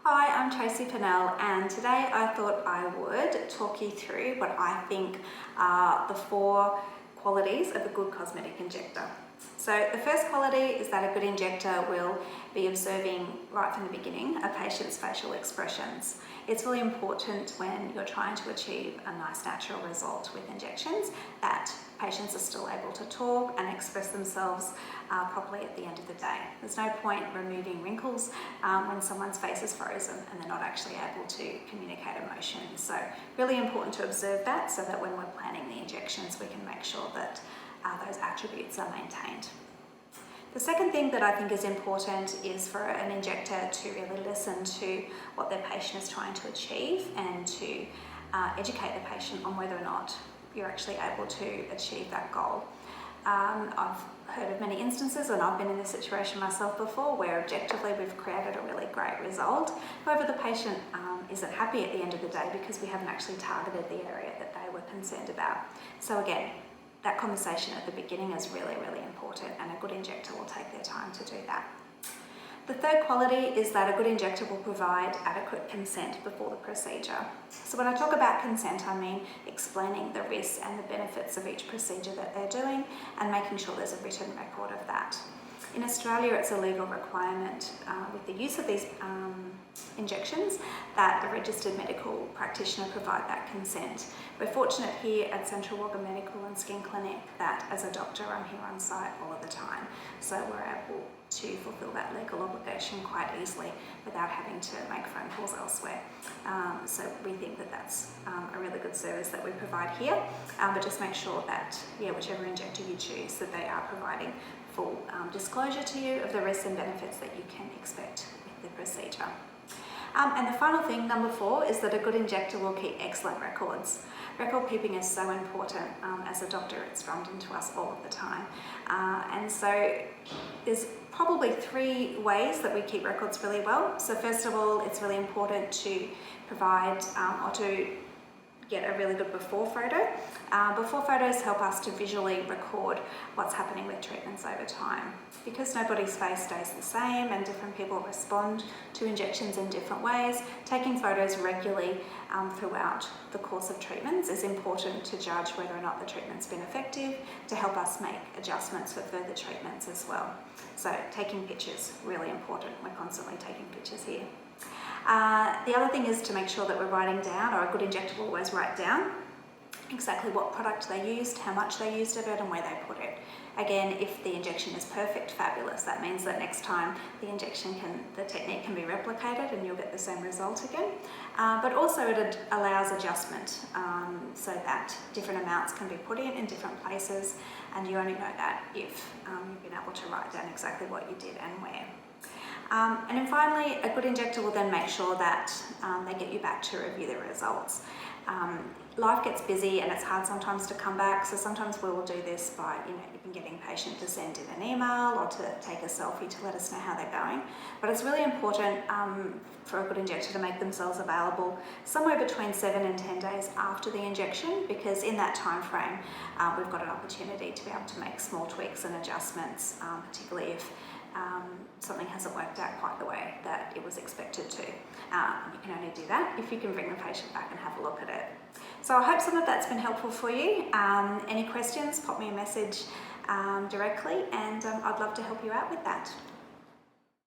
Hi, I'm Tracy Pennell, and today I thought I would talk you through what I think are the 4 qualities of a good cosmetic injector. So the first quality is that a good injector will be observing right from the beginning a patient's facial expressions. It's really important when you're trying to achieve a nice natural result with injections that patients are still able to talk and express themselves properly at the end of the day. There's no point removing wrinkles when someone's face is frozen and they're not actually able to communicate emotion. So really important to observe that so that when we're planning the injections we can make sure that those attributes are maintained. The second thing that I think is important is for an injector to really listen to what their patient is trying to achieve and to educate the patient on whether or not you're actually able to achieve that goal. I've heard of many instances, and I've been in this situation myself before, where objectively we've created a really great result. However, the patient isn't happy at the end of the day because we haven't actually targeted the area that they were concerned about. So again, that conversation at the beginning is really, really important, and a good injector will take their time to do that. The third quality is that a good injector will provide adequate consent before the procedure. So when I talk about consent, I mean explaining the risks and the benefits of each procedure that they're doing and making sure there's a written record of that. In Australia, it's a legal requirement with the use of these injections that a registered medical practitioner provide that consent. We're fortunate here at Central Wagga Medical and Skin Clinic that as a doctor I'm here on site all of the time, so we're able to fulfil that legal obligation quite easily without having to make phone calls elsewhere. So we think that that's a really good service that we provide here, but just make sure that whichever injector you choose, that they are providing full disclosure to you of the risks and benefits that you can expect with the procedure. And the final thing, number 4, is that a good injector will keep excellent records. Record keeping is so important. As a doctor, it's drummed into us all of the time. And so there's probably 3 ways that we keep records really well. So first of all, it's really important to provide or to get a really good before photo. Before photos help us to visually record what's happening with treatments over time. Because nobody's face stays the same and different people respond to injections in different ways, taking photos regularly throughout the course of treatments is important to judge whether or not the treatment's been effective, to help us make adjustments for further treatments as well. So taking pictures, really important. We're constantly taking pictures here. The other thing is to make sure that we're writing down, or a good injector will always write down exactly what product they used, how much they used of it, and where they put it. Again, if the injection is perfect, fabulous. That means that next time the technique can be replicated and you'll get the same result again. But also it allows adjustment so that different amounts can be put in different places, and you only know that if you've been able to write down exactly what you did and where. And then finally, a good injector will then make sure that they get you back to review the results. Life gets busy and it's hard sometimes to come back, so sometimes we will do this by even getting a patient to send in an email or to take a selfie to let us know how they're going. But it's really important for a good injector to make themselves available somewhere between 7 and 10 days after the injection, because in that time frame we've got an opportunity to be able to make small tweaks and adjustments, particularly if something hasn't worked out quite the way that it was expected to. You can only do that if you can bring the patient back and have a look at it. So I hope some of that's been helpful for you. Any questions, pop me a message directly, and I'd love to help you out with that.